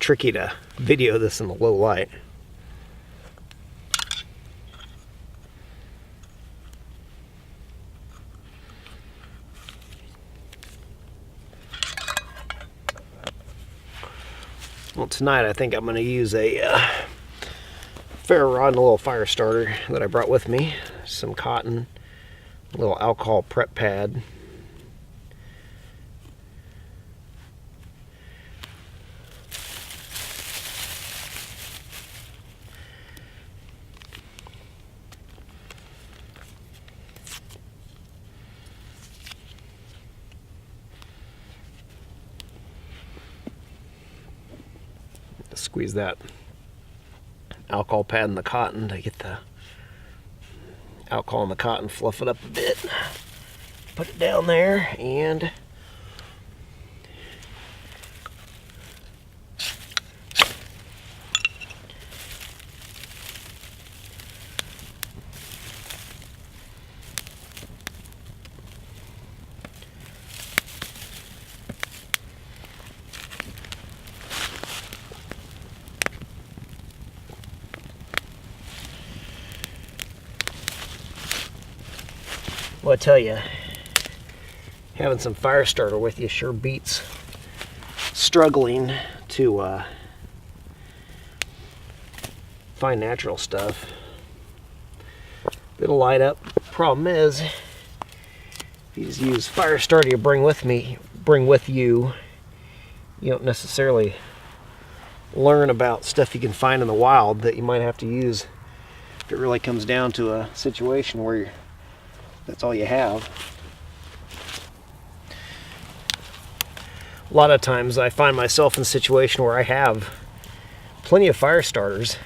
tricky to video this in the low light. Well, tonight I think I'm going to use a ferro rod and a little fire starter that I brought with me, some cotton, a little alcohol prep pad, squeeze that alcohol pad in the cotton to get the alcohol in the cotton, fluff it up a bit, put it down there, and well, I tell you, having some fire starter with you sure beats struggling to find natural stuff. It'll light up. Problem is, if you just use fire starter you bring with you, you don't necessarily learn about stuff you can find in the wild that you might have to use if it really comes down to a situation where that's all you have. A lot of times I find myself in a situation where I have plenty of fire starters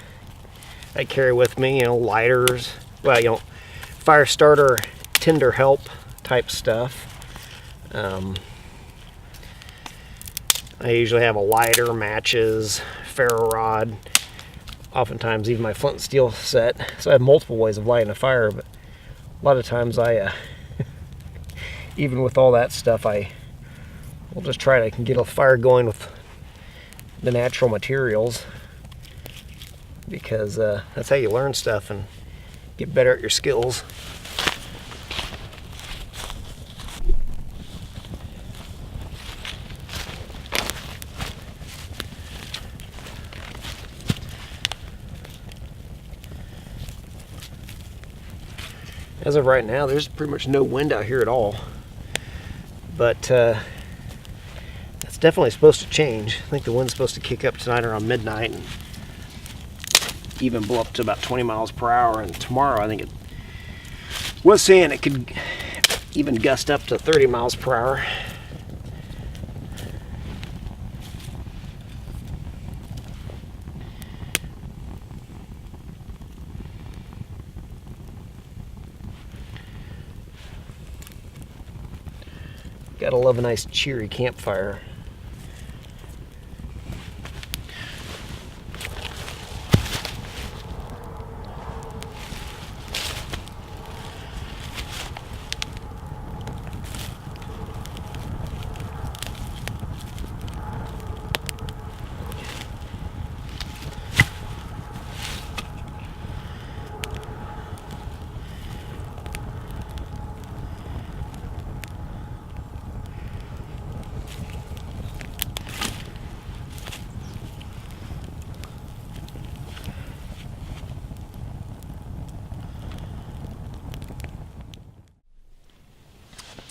I carry with me, lighters, well, fire starter, tinder help type stuff. I usually have a lighter, matches, ferro rod, oftentimes even my flint and steel set. So I have multiple ways of lighting a fire, but a lot of times I, even with all that stuff, I will just try to get a fire going with the natural materials, because that's how you learn stuff and get better at your skills. As of right now, there's pretty much no wind out here at all, but that's definitely supposed to change. I think the wind's supposed to kick up tonight around midnight and even blow up to about 20 miles per hour, and tomorrow I think it was saying it could even gust up to 30 miles per hour. Gotta love a nice cheery campfire.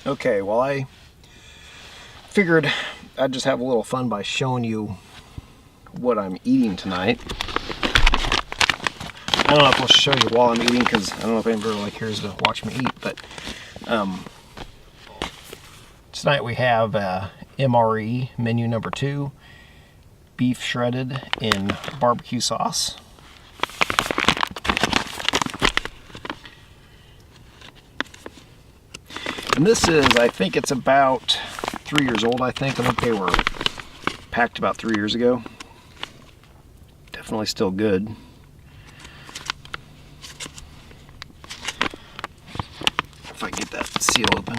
Okay, well, I figured I'd just have a little fun by showing you what I'm eating tonight. I don't know if I'll show you while I'm eating, because I don't know if anybody really cares to watch me eat, but tonight we have MRE menu number 2, beef shredded in barbecue sauce. And this is, I think it's about 3 years old, I think. I think they were packed about 3 years ago. Definitely still good. If I can get that seal open.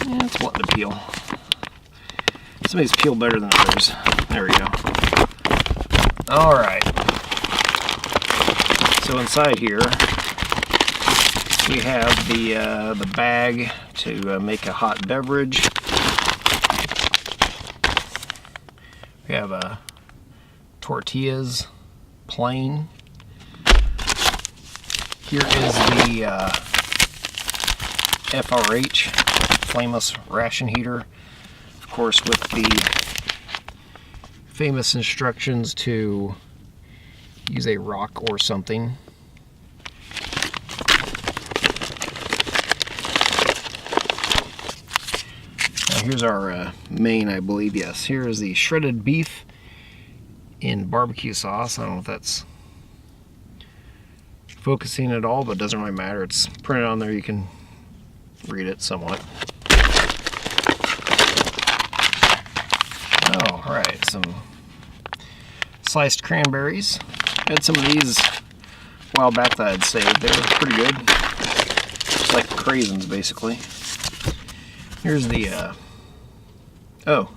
Yeah, it's wanting to peel. Some of these peel better than others. There we go. All right. So inside here, we have the bag to make a hot beverage. We have tortillas, plain. Here is the FRH, flameless ration heater. Of course, with the famous instructions to use a rock or something. Here's our main, I believe. Yes, here is the shredded beef in barbecue sauce. I don't know if that's focusing at all, but it doesn't really matter. It's printed on there. You can read it somewhat. Oh, all right. Some sliced cranberries. I had some of these a while back that I had saved. They were pretty good. Just like craisins, basically. Here's the well,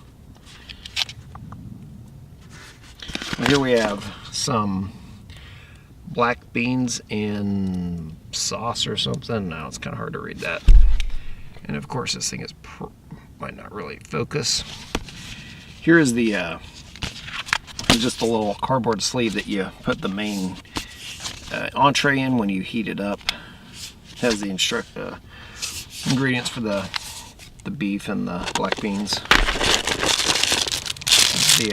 here we have some black beans and sauce or something. Now it's kind of hard to read that. And of course, this thing is might not really focus. Here is the just a little cardboard sleeve that you put the main entree in when you heat it up. It has the ingredients for the beef and the black beans. The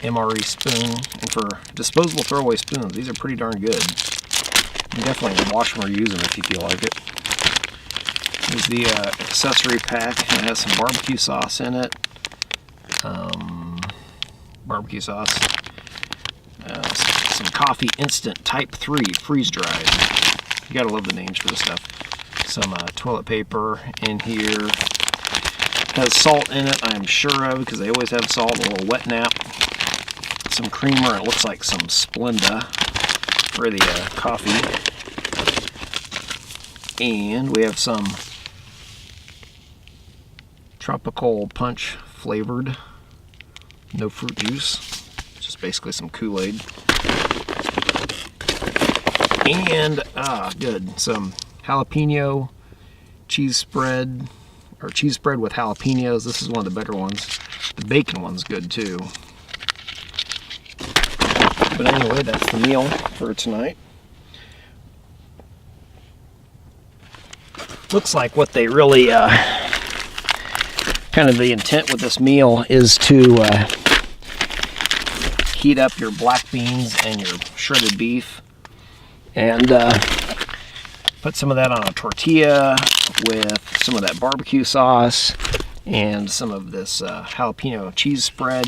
MRE spoon, and for disposable throwaway spoons, these are pretty darn good. You can definitely wash them or use them if you feel like it. Here's the accessory pack. It has some barbecue sauce in it. Barbecue sauce. Some coffee instant type 3 freeze dried. You gotta love the names for this stuff. Some toilet paper in here. Has salt in it, I'm sure of, because they always have salt. A little wet nap. Some creamer. It looks like some Splenda for the coffee. And we have some tropical punch flavored, no fruit juice, just basically some Kool-Aid. And good, some jalapeno cheese spread, or cheese spread with jalapenos. This is one of the better ones. The bacon one's good too. But anyway, that's the meal for tonight. Looks like what they really, kind of the intent with this meal is to heat up your black beans and your shredded beef and put some of that on a tortilla with some of that barbecue sauce and some of this jalapeno cheese spread,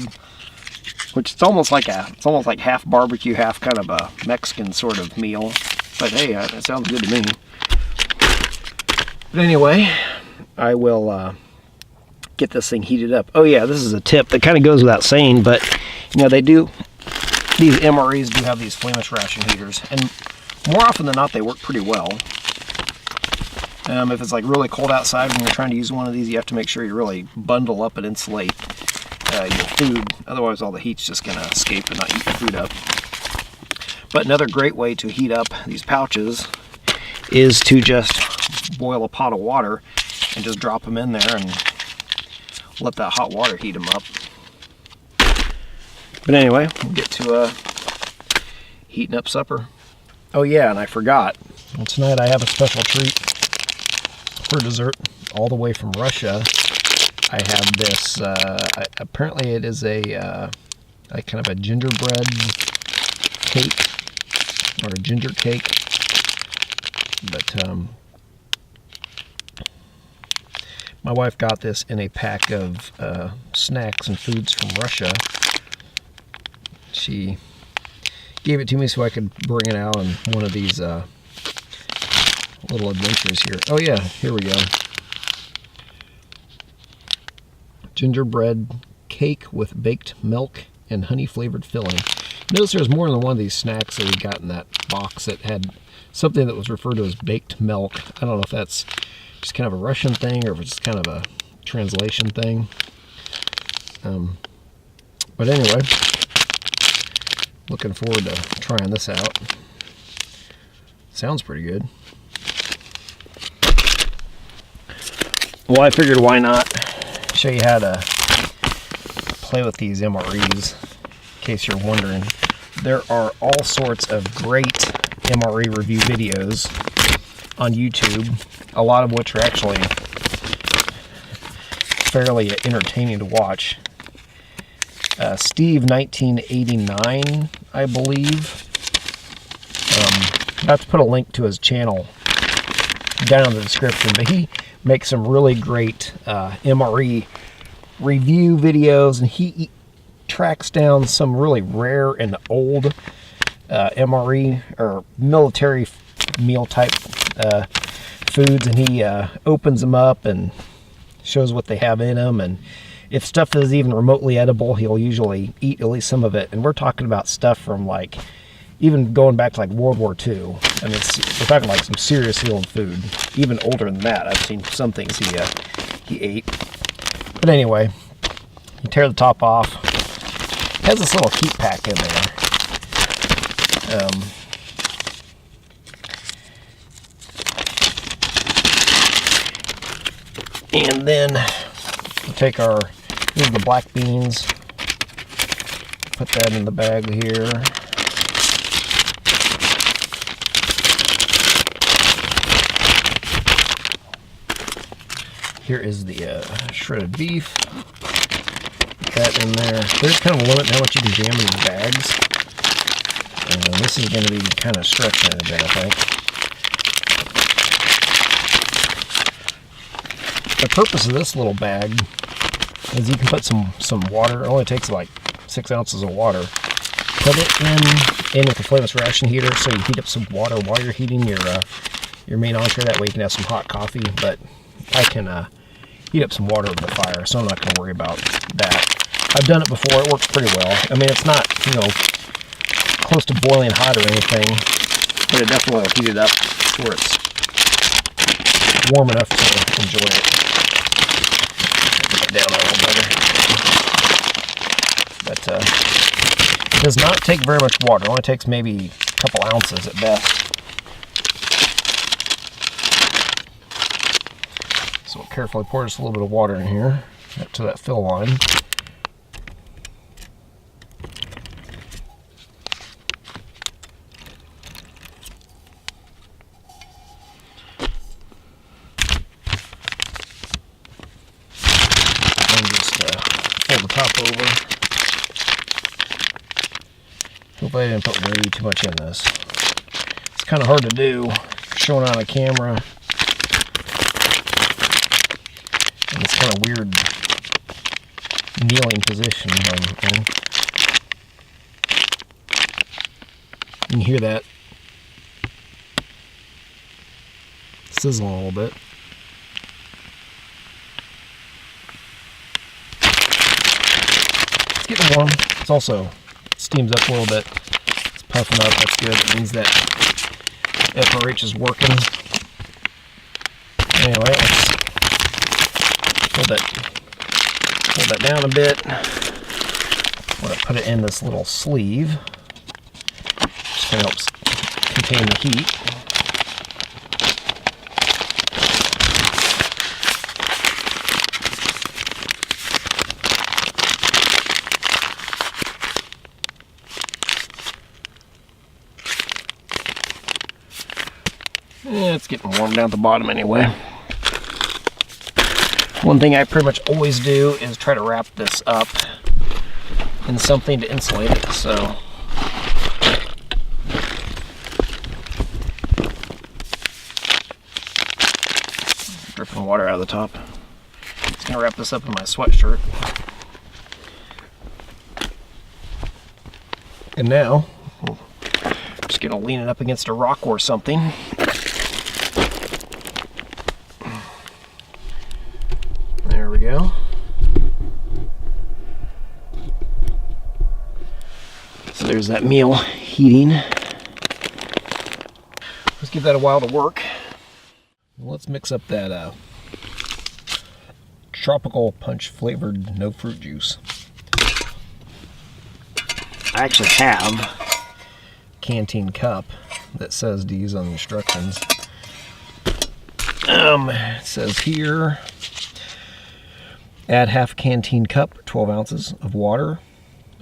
which it's almost like half barbecue, half kind of a Mexican sort of meal. But hey, that sounds good to me. But anyway, I will get this thing heated up. Oh yeah, this is a tip that kind of goes without saying, but you know, these MREs do have these flameless ration heaters, and more often than not they work pretty well. If it's like really cold outside when you're trying to use one of these, you have to make sure you really bundle up and insulate your food, otherwise all the heat's just going to escape and not eat your food up. But another great way to heat up these pouches is to just boil a pot of water and just drop them in there and let that hot water heat them up. But anyway, we'll get to heating up supper. Oh yeah, and I forgot. Well, tonight I have a special treat for dessert, all the way from Russia. I have this, apparently it is a kind of a gingerbread cake, or a ginger cake, but my wife got this in a pack of snacks and foods from Russia. She gave it to me so I could bring it out on one of these little adventures here. Oh yeah, here we go. Gingerbread cake with baked milk and honey flavored filling. Notice there's more than one of these snacks that we got in that box that had something that was referred to as baked milk. I don't know if that's just kind of a Russian thing or if it's kind of a translation thing. But anyway, looking forward to trying this out. Sounds pretty good. Well, I figured why not show you how to play with these MREs, in case you're wondering. There are all sorts of great MRE review videos on YouTube, a lot of which are actually fairly entertaining to watch. Steve 1989, I believe. I have to put a link to his channel down in the description, but he makes some really great MRE review videos, and he tracks down some really rare and old MRE or military meal type foods, and he opens them up and shows what they have in them, and if stuff is even remotely edible, he'll usually eat at least some of it. And we're talking about stuff from like even going back to like World War II. I mean, we're talking like some serious old food. Even older than that, I've seen some things he ate. But anyway, you tear the top off. It has this little heat pack in there. And then we'll take here's the black beans. Put that in the bag here. Here is the shredded beef. Put that in there. There's kind of a limit to how much you can jam in these bags. This is going to be kind of stretching it a bit, I think. The purpose of this little bag is you can put some water. It only takes like 6 ounces of water. Put it in with the flameless ration heater, so you heat up some water while you're heating your main entree. That way you can have some hot coffee. But I can heat up some water over the fire, so I'm not going to worry about that. I've done it before. It works pretty well. I mean, it's not, close to boiling hot or anything, but it definitely will heat it up where it's warm enough to enjoy it. Get it down a little better. But it does not take very much water. It only takes maybe a couple ounces at best. So we'll carefully pour just a little bit of water in here up to that fill line. Top over. Hopefully I didn't put way too much in this. It's kind of hard to do showing on a camera. And it's kind of weird kneeling position. You can hear that sizzling a little bit. Getting warm. It's also steams up a little bit. It's puffing up. That's good. It means that FRH is working. Anyway, let's hold that down a bit. I'm going to put it in this little sleeve. Just kind of helps contain the heat. Yeah, it's getting warm down at the bottom anyway. One thing I pretty much always do is try to wrap this up in something to insulate it, so dripping water out of the top. Just gonna wrap this up in my sweatshirt. And now, just gonna lean it up against a rock or something. There we go. So there's that meal heating. Let's give that a while to work. Let's mix up that tropical punch flavored no fruit juice. I actually have a canteen cup that says to use on the instructions. It says here, add half canteen cup, 12 ounces of water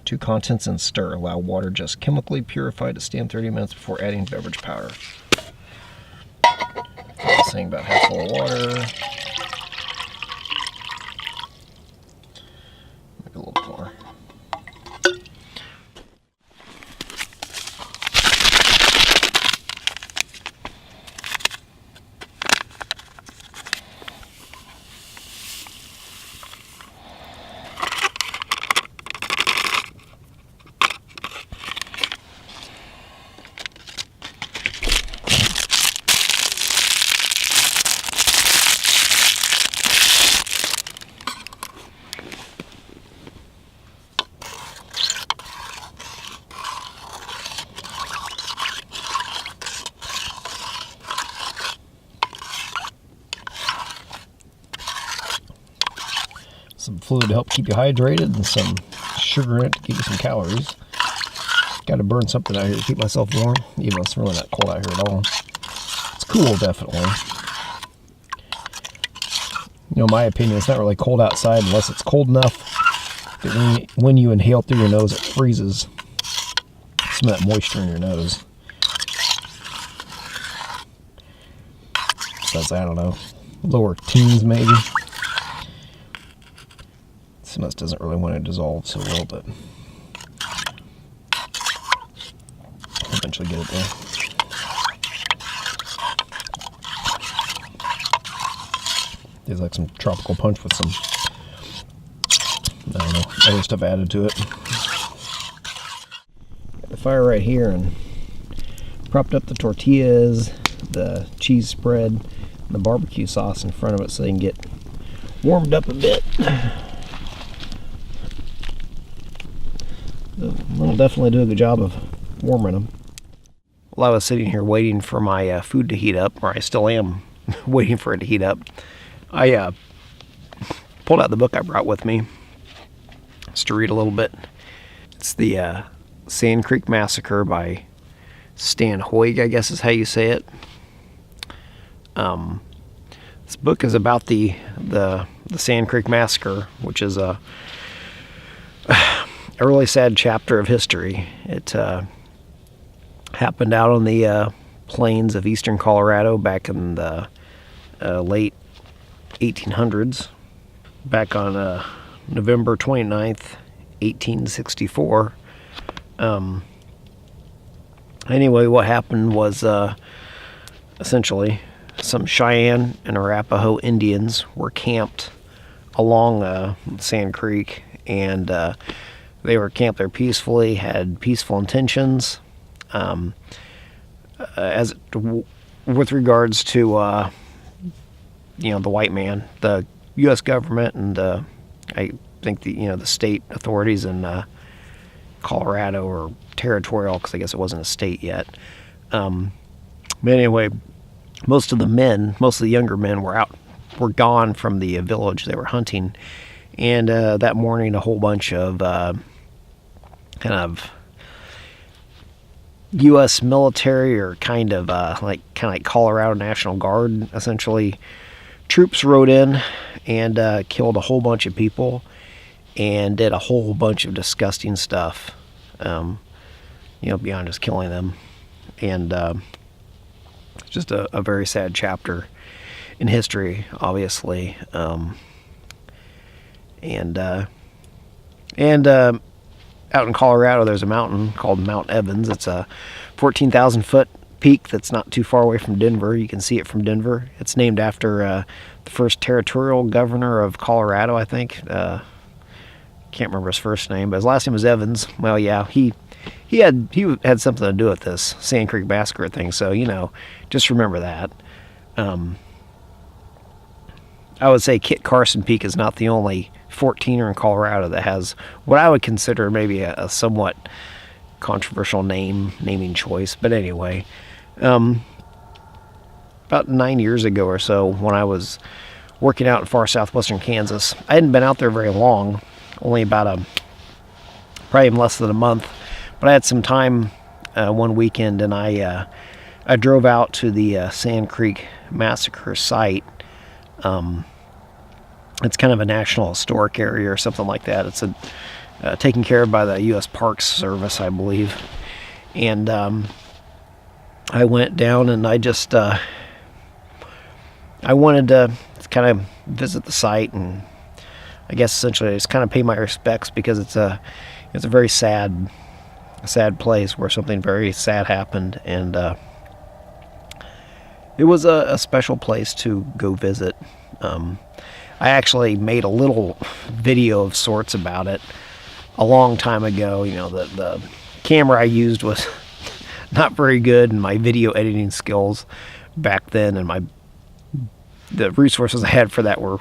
to contents and stir. Allow water just chemically purified to stand 30 minutes before adding beverage powder. It's saying about half full of water. Maybe a little more. Some fluid to help keep you hydrated, and some sugar in it to give you some calories. Got to burn something out here to keep myself warm, even though it's really not cold out here at all. It's cool, definitely. You know, my opinion, it's not really cold outside unless it's cold enough that when you inhale through your nose, it freezes some of that moisture in your nose. So that's, I don't know, lower teens maybe. This doesn't really want to dissolve so well, but I'll eventually get it there. There's like some tropical punch with some, I don't know, other stuff added to it. Got the fire right here and propped up the tortillas, the cheese spread, and the barbecue sauce in front of it so they can get warmed up a bit. It'll definitely do a good job of warming them. While I was sitting here waiting for my food to heat up, or I still am waiting for it to heat up, I pulled out the book I brought with me just to read a little bit. It's the Sand Creek Massacre by Stan Hoig, I guess is how you say it. This book is about the Sand Creek Massacre, which is a really sad chapter of history. It happened out on the plains of eastern Colorado back in the late 1800s. Back on November 29th, 1864. Anyway, what happened was essentially some Cheyenne and Arapaho Indians were camped along Sand Creek, and they were camped there peacefully, had peaceful intentions. With regards to the white man, the U.S. government, and I think the state authorities in Colorado, or territorial, because I guess it wasn't a state yet. But anyway, most of the younger men were gone from the village they were hunting, and that morning a whole bunch of kind of U.S. military, or kind of like Colorado National Guard, essentially, troops rode in and killed a whole bunch of people and did a whole bunch of disgusting stuff, beyond just killing them. And it's just a very sad chapter in history, obviously. Out in Colorado, there's a mountain called Mount Evans. It's a 14,000 foot peak that's not too far away from Denver. You can see it from Denver. It's named after the first territorial governor of Colorado, I think. Can't remember his first name, but his last name was Evans. Well, yeah, he had something to do with this Sand Creek Massacre thing, so just remember that. I would say Kit Carson Peak is not the only 14er in Colorado that has what I would consider maybe a somewhat controversial naming choice. But anyway, about 9 years ago or so, when I was working out in far southwestern Kansas. I hadn't been out there very long, only about probably less than a month, but I had some time one weekend, and I drove out to the Sand Creek Massacre site. It's kind of a national historic area or something like that. It's taken care of by the U.S. Parks Service, I believe. And I went down, and I just I wanted to kind of visit the site, and I guess essentially just kind of pay my respects, because it's a very sad place where something very sad happened, and it was a special place to go visit. I actually made a little video of sorts about it a long time ago. You know, the camera I used was not very good, and my video editing skills back then and the resources I had for that were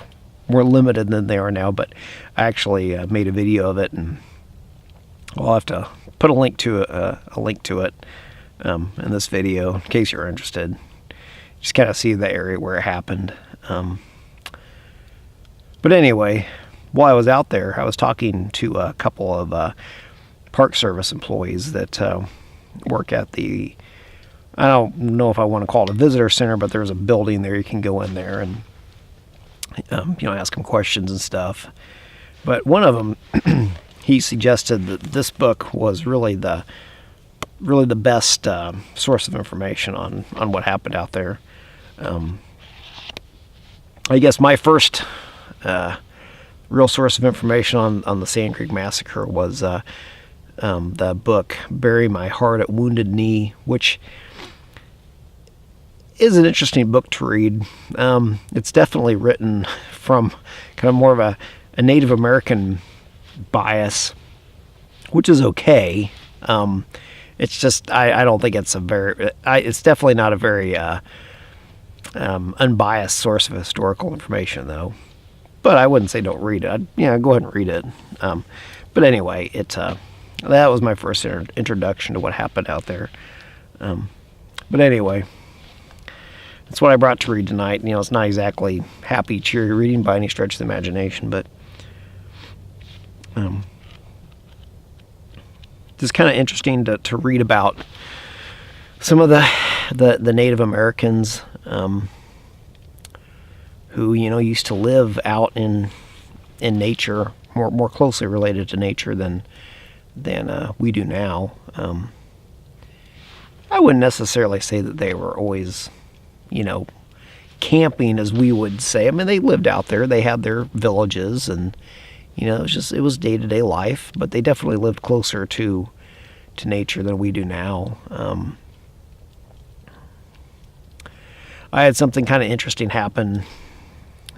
more limited than they are now. But I actually made a video of it, and I'll have to put a link to it in this video in case you're interested. Just kind of see the area where it happened. But anyway, while I was out there, I was talking to a couple of Park Service employees that work at the, I don't know if I want to call it a visitor center, but there's a building there. You can go in there and ask them questions and stuff. But one of them, he suggested that this book was really the best source of information on what happened out there. I guess my first real source of information on the Sand Creek Massacre was the book Bury My Heart at Wounded Knee, which is an interesting book to read. It's definitely written from kind of more of a Native American bias, which is okay. It's just I don't think it's it's definitely not a very unbiased source of historical information, though. But I wouldn't say don't read it. Go ahead and read it. But anyway, that was my first introduction to what happened out there. But anyway, that's what I brought to read tonight. It's not exactly happy, cheery reading by any stretch of the imagination, but it's kind of interesting to read about some of the Native Americans who used to live out in nature, more closely related to nature than we do now. I wouldn't necessarily say that they were always camping, as we would say. I mean, they lived out there. They had their villages, and it was day-to-day life, but they definitely lived closer to nature than we do now. I had something kind of interesting happen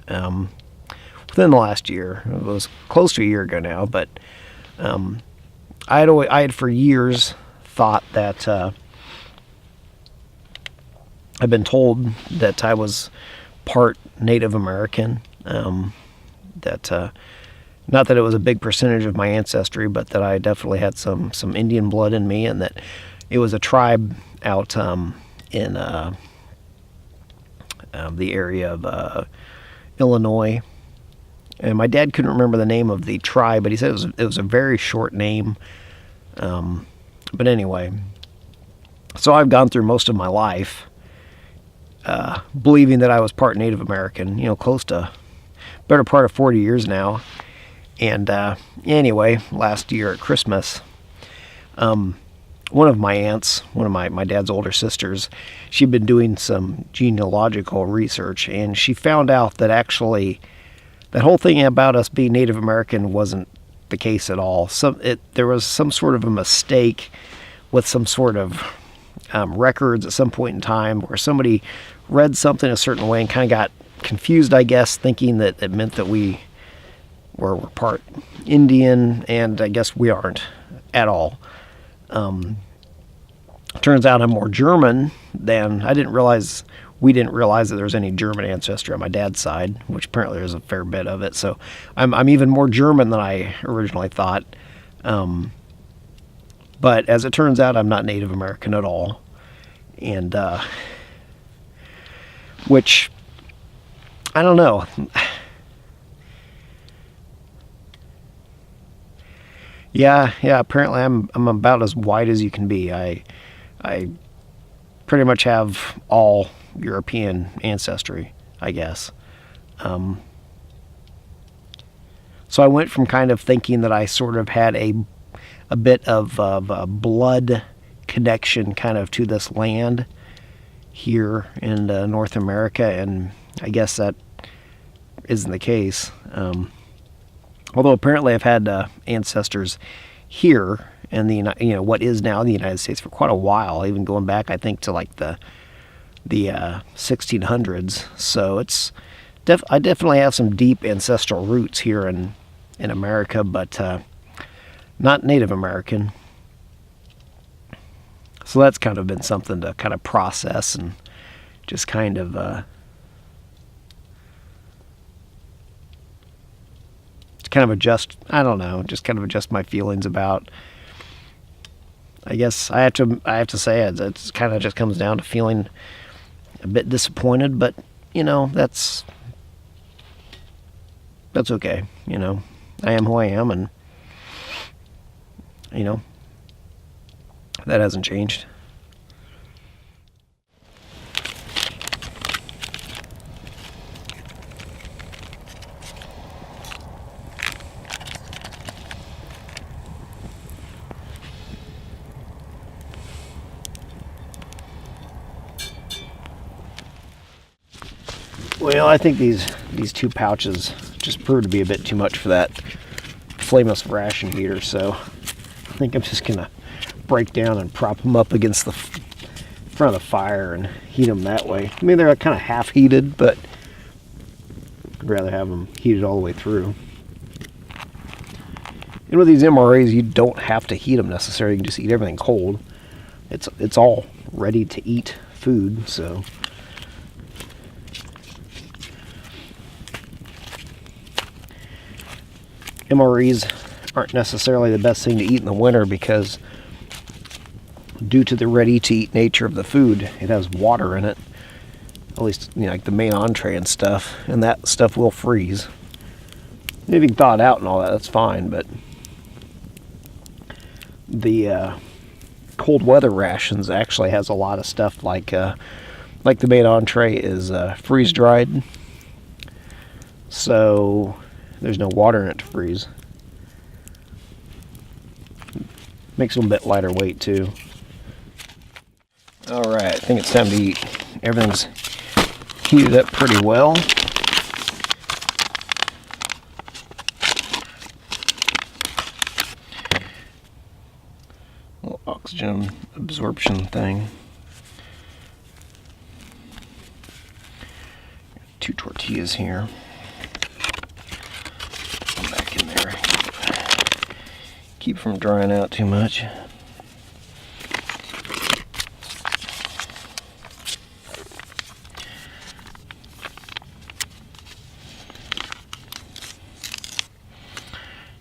within the last year. It was close to a year ago now, but I had for years thought that I've been told that I was part Native American. That not that it was a big percentage of my ancestry, but that I definitely had some Indian blood in me, and that it was a tribe out in the area of Illinois. And my dad couldn't remember the name of the tribe, but he said it was a very short name. But anyway, so I've gone through most of my life believing that I was part Native American, close to better part of 40 years now. And anyway, last year at Christmas, one of my aunts, one of my dad's older sisters, she'd been doing some genealogical research, and she found out that actually that whole thing about us being Native American wasn't the case at all. There was some sort of a mistake with some sort of records at some point in time where somebody read something a certain way and kind of got confused, I guess, thinking that it meant that we were part Indian, and I guess we aren't at all. Turns out I'm more German than we didn't realize that there was any German ancestry on my dad's side, which apparently there's a fair bit of it. So I'm even more German than I originally thought. But as it turns out, I'm not Native American at all. And which I don't know. Yeah, apparently I'm about as white as you can be. I pretty much have all European ancestry, I guess. So I went from kind of thinking that I sort of had a bit of a blood connection kind of to this land here in North America, and I guess that isn't the case. Although apparently I've had ancestors here in the what is now the United States for quite a while, even going back I think to like the 1600s. So it's I definitely have some deep ancestral roots here in America, but not Native American. So that's kind of been something to kind of process and just kind of adjust. I don't know, just kind of adjust my feelings about. I guess I have to say it's kind of just comes down to feeling a bit disappointed, but that's okay. I am who I am, and that hasn't changed. Well, I think these 2 pouches just proved to be a bit too much for that flameless ration heater, so I think I'm just gonna break down and prop them up against the front of the fire and heat them that way. I mean, they're kind of half heated, but I'd rather have them heated all the way through. And with these MRAs, you don't have to heat them necessarily. You can just eat everything cold. It's all ready to eat food, so. MREs aren't necessarily the best thing to eat in the winter because due to the ready-to-eat nature of the food, it has water in it. At least, like the main entree and stuff, and that stuff will freeze. If you can thaw it out and all that, that's fine, but the cold weather rations actually has a lot of stuff like the main entree is freeze-dried, so there's no water in it to freeze. Makes them a bit lighter weight too. Alright, I think it's time to eat. Everything's heated up pretty well. Little oxygen absorption thing. 2 tortillas here. Back in there. Keep from drying out too much.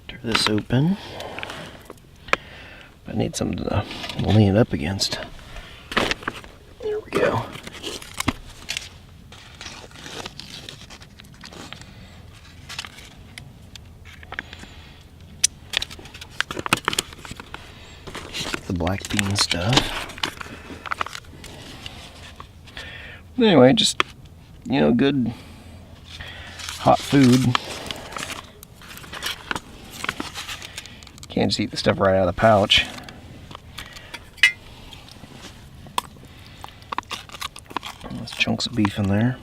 Tear this open. I need something to lean it up against. There we go. The black bean stuff. Anyway, just good hot food. Can't just eat the stuff right out of the pouch. There's chunks of beef in there.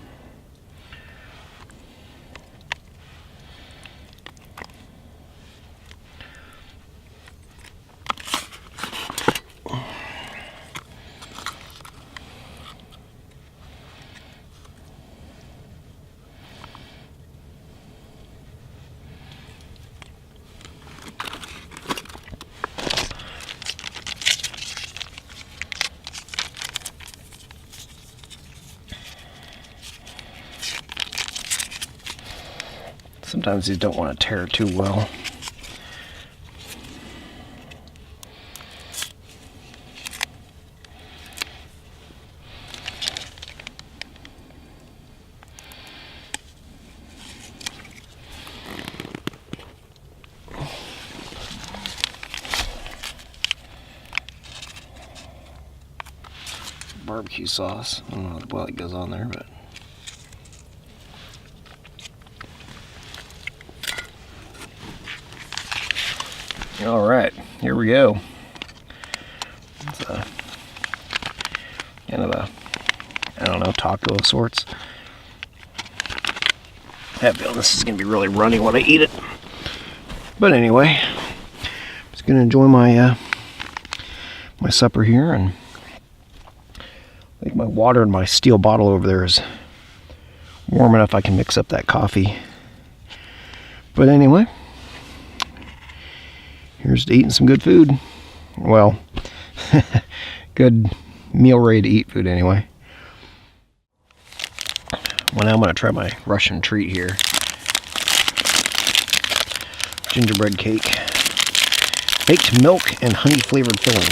Sometimes you don't want to tear it too well. barbecue sauce. I don't know what well it goes on there, but all right, here we go. It's a kind of a, I don't know, taco of sorts. I have a feeling this is going to be really runny when I eat it. But anyway, I'm just going to enjoy my my supper here, and I think my water in my steel bottle over there is warm enough I can mix up that coffee. But anyway, here's to eating some good food. Well, good meal ready to eat food anyway. Well, now I'm going to try my Russian treat here. Gingerbread cake. Baked milk and honey flavored filling.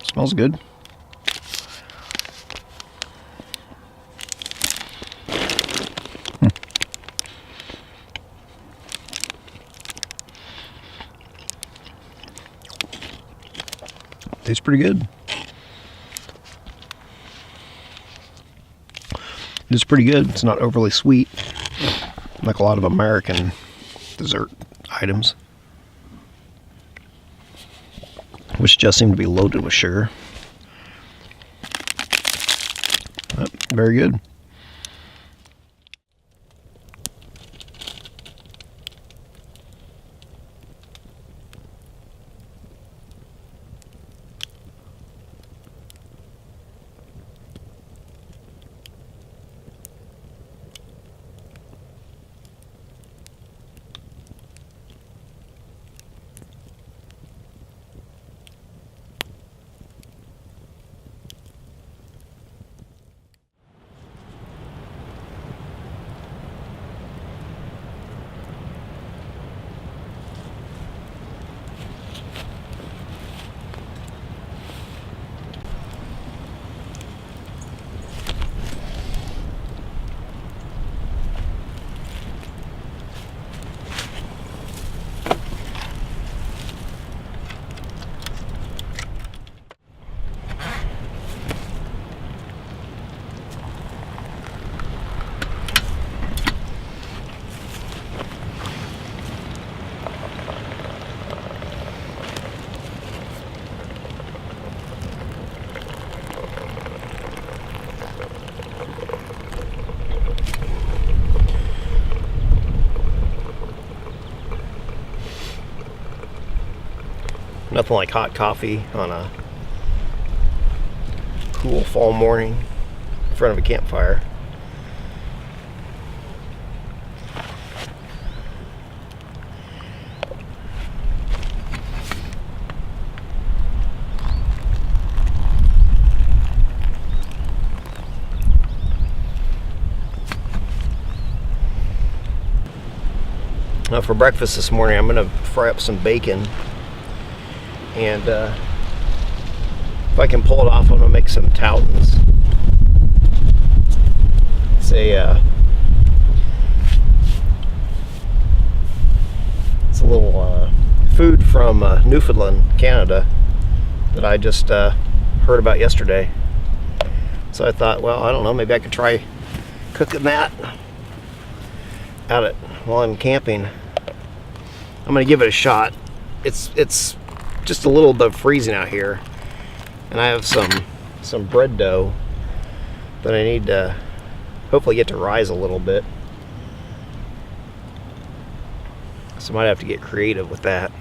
Smells good. Tastes pretty good. It's pretty good. It's not overly sweet, like a lot of American dessert items, which just seem to be loaded with sugar. But very good. Nothing like hot coffee on a cool fall morning in front of a campfire. Now for breakfast this morning, I'm going to fry up some bacon. And if I can pull it off, I'm going to make some toutons. It's a little food from Newfoundland, Canada, that I just heard about yesterday. So I thought, well, I don't know, maybe I could try cooking that while I'm camping. I'm going to give it a shot. It's just a little bit freezing out here, and I have some bread dough that I need to hopefully get to rise a little bit, so I might have to get creative with that,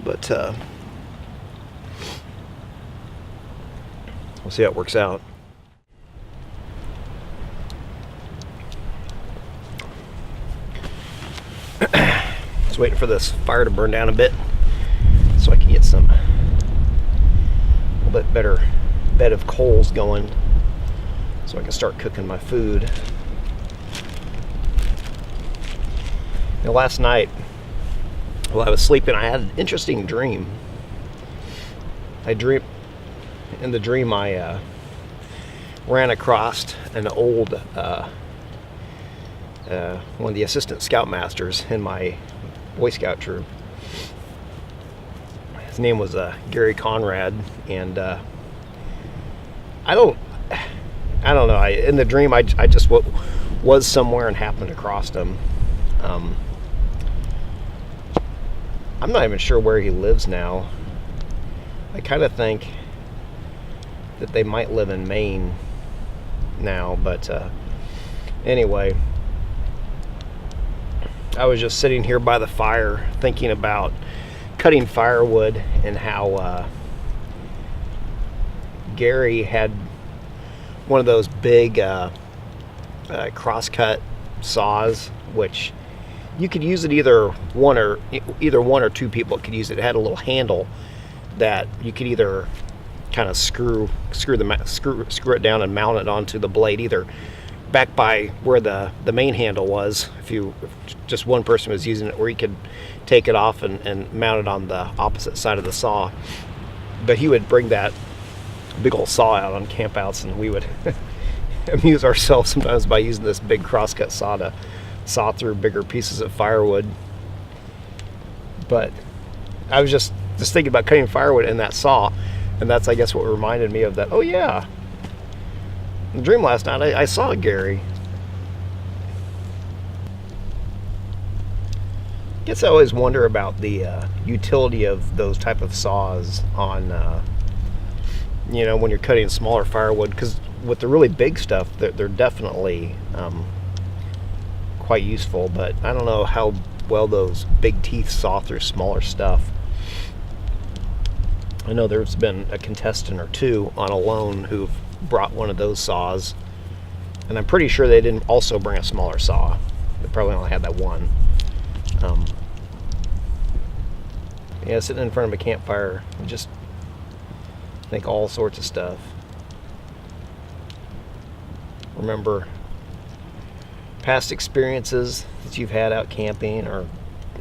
but we'll see how it works out. Just waiting for this fire to burn down a bit so I can get a little bit better bed of coals going so I can start cooking my food. You know, last night while I was sleeping, I had an interesting dream. In the dream, I ran across an old one of the assistant scoutmasters in my Boy Scout troop. His name was Gary Conrad, and I don't know. In the dream, I just was somewhere and happened across him. I'm not even sure where he lives now. I kind of think that they might live in Maine now, but anyway, I was just sitting here by the fire thinking about cutting firewood and how Gary had one of those big crosscut saws, which you could use it either one or two people could use it. It had a little handle that you could either kind of screw it down and mount it onto the blade, either back by where the main handle was, if just one person was using it, or you could take it off and mount it on the opposite side of the saw. But he would bring that big old saw out on campouts, and we would amuse ourselves sometimes by using this big crosscut saw to saw through bigger pieces of firewood. But I was just thinking about cutting firewood in that saw, and that's, I guess, what reminded me of that. Oh yeah, in the dream last night I saw Gary. Guess I always wonder about the utility of those type of saws on when you're cutting smaller firewood, because with the really big stuff, they're definitely quite useful, but I don't know how well those big teeth saw through smaller stuff. I know there's been a contestant or two on a loan who've brought one of those saws, and I'm pretty sure they didn't also bring a smaller saw. They probably only had that one. Yeah, sitting in front of a campfire, just think all sorts of stuff. Remember past experiences that you've had out camping or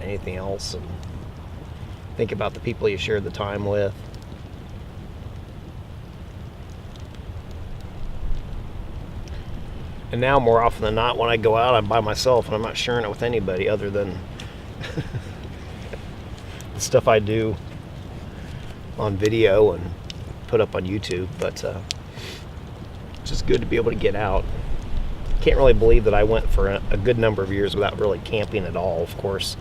anything else, and think about the people you shared the time with. And now, more often than not, when I go out, I'm by myself and I'm not sharing it with anybody other than the stuff I do on video and put up on YouTube. But it's just good to be able to get out. Can't really believe that I went for a good number of years without really camping at all. Of course,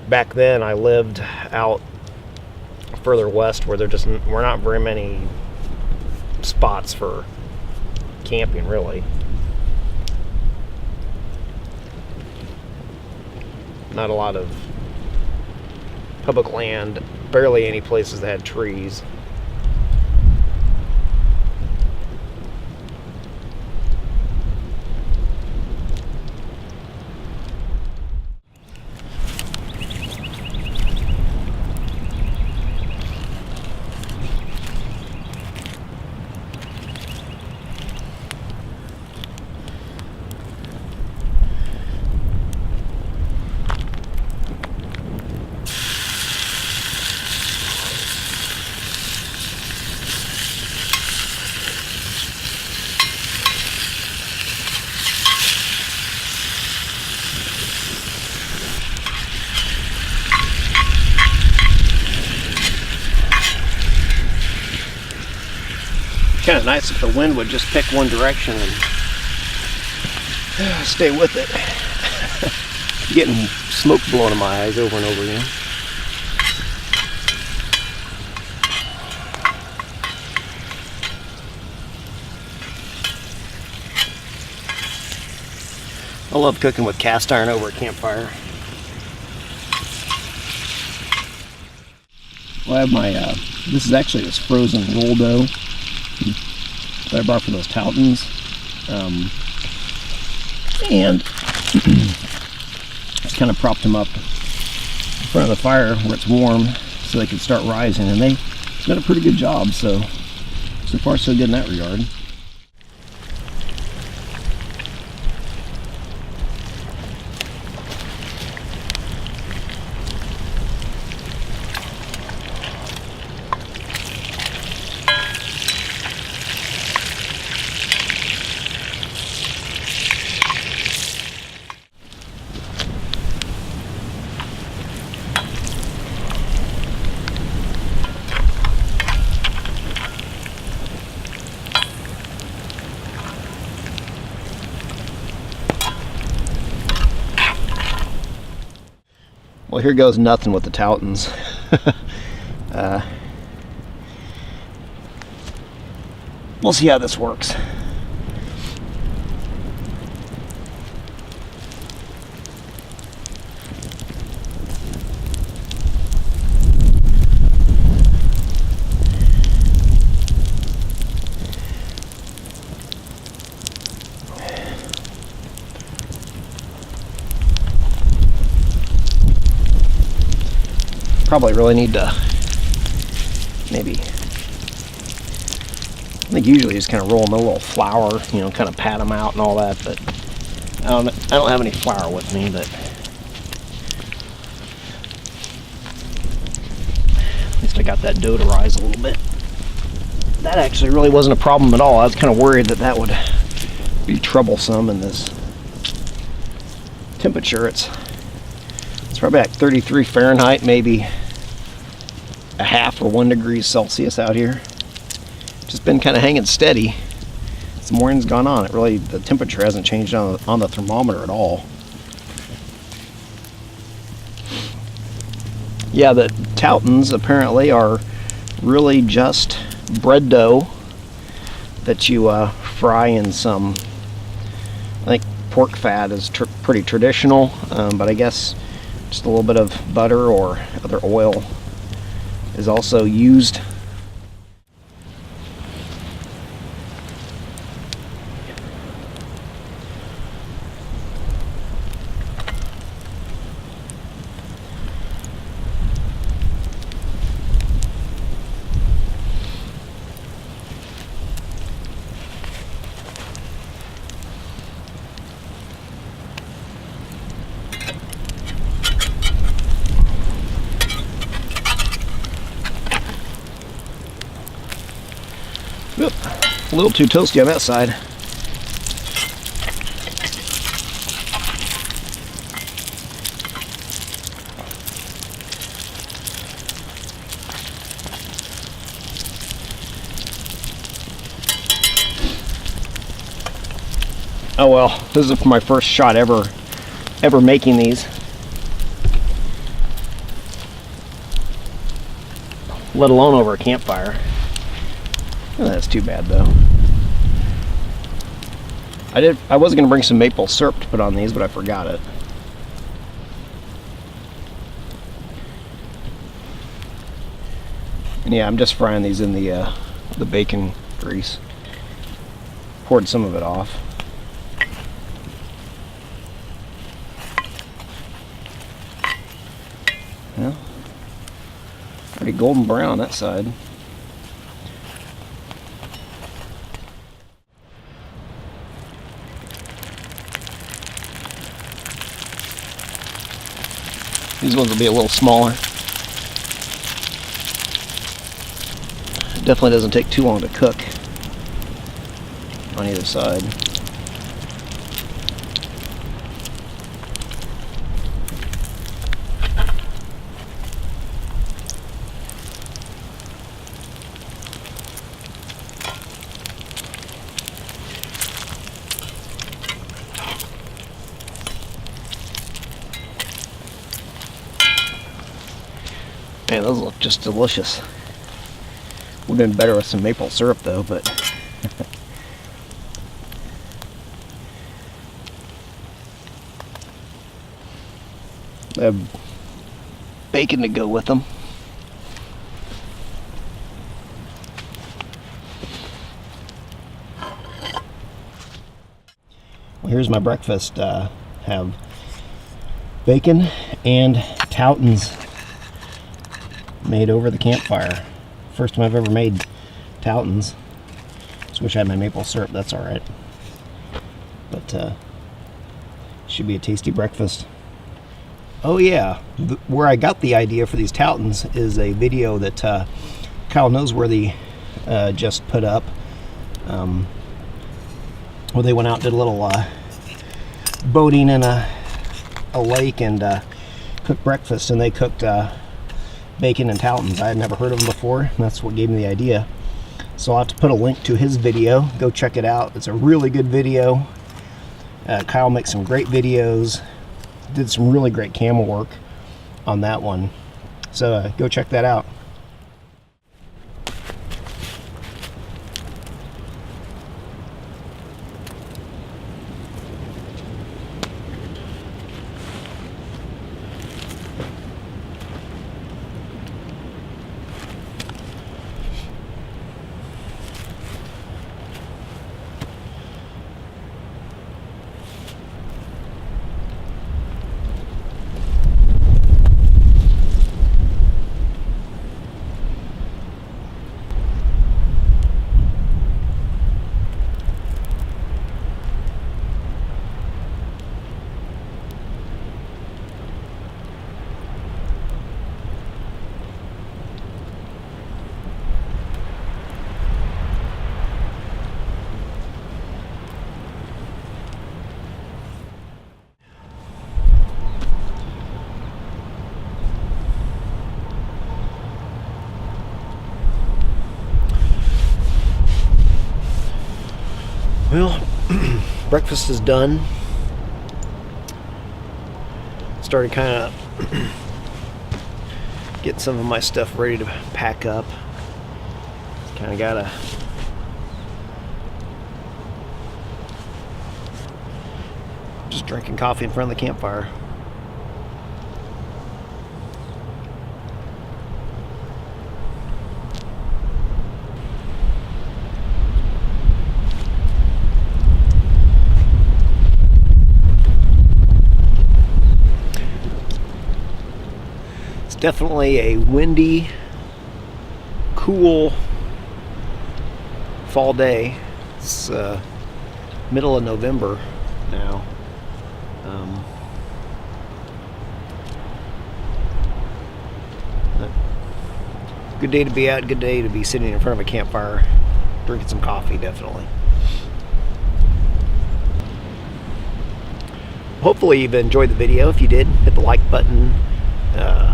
back then I lived out further west where there just were not very many spots for camping, really. Not a lot of public land, barely any places that had trees. Kind of nice if the wind would just pick one direction and stay with it. Getting smoke blowing in my eyes over and over again. I love cooking with cast iron over a campfire. Well, I have my, this is actually this frozen roll dough that I brought for those toutons. And just kind of propped them up in front of the fire where it's warm so they could start rising. And they did a pretty good job, so far so good in that regard. Well, here goes nothing with the toutons. We'll see how this works. Probably really need to maybe, I think usually just kind of roll them in a little flour, you know, kind of pat them out and all that, but I don't have any flour with me, but at least I got that dough to rise a little bit. That actually really wasn't a problem at all. I was kind of worried that that would be troublesome in this temperature. It's probably like 33 Fahrenheit, maybe a half or 1 degree Celsius out here. Just been kind of hanging steady as the morning's gone on. It really, the temperature hasn't changed on the thermometer at all. Yeah, the toutons apparently are really just bread dough that you fry in some, I think pork fat is pretty traditional, but I guess just a little bit of butter or other oil is also used. Oop, a little too toasty on that side. Oh well, this is my first shot ever making these. Let alone over a campfire. Oh, that's too bad though. I was gonna bring some maple syrup to put on these, but I forgot it. And yeah, I'm just frying these in the bacon grease. Poured some of it off. Well, pretty golden brown on that side. These ones will be a little smaller. It definitely doesn't take too long to cook on either side. Man, those look just delicious. Would have been better with some maple syrup though, but I have bacon to go with them. Well, here's my breakfast. Have bacon and toutons made over the campfire. First time I've ever made toutons. Just wish I had my maple syrup, that's alright. But should be a tasty breakfast. Oh yeah, where I got the idea for these toutons is a video that Kyle Noseworthy just put up, where they went out and did a little boating in a lake and cooked breakfast, and they cooked bacon and toutons. I had never heard of them before, and that's what gave me the idea. So I'll have to put a link to his video. Go check it out. It's a really good video. Kyle makes some great videos. Did some really great camera work. on that one. So go check that out. Well, breakfast is done. Started kind of getting some of my stuff ready to pack up. Kind of gotta just drinking coffee in front of the campfire. Definitely a windy, cool fall day. It's middle of November now. Good day to be out, good day to be sitting in front of a campfire, drinking some coffee, definitely. Hopefully you've enjoyed the video. If you did, hit the like button.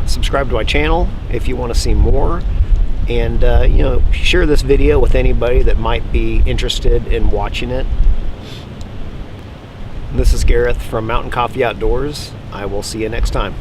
Subscribe to my channel if you want to see more, and share this video with anybody that might be interested in watching it. This is Gareth from Mountaincoffee Outdoors. I will see you next time.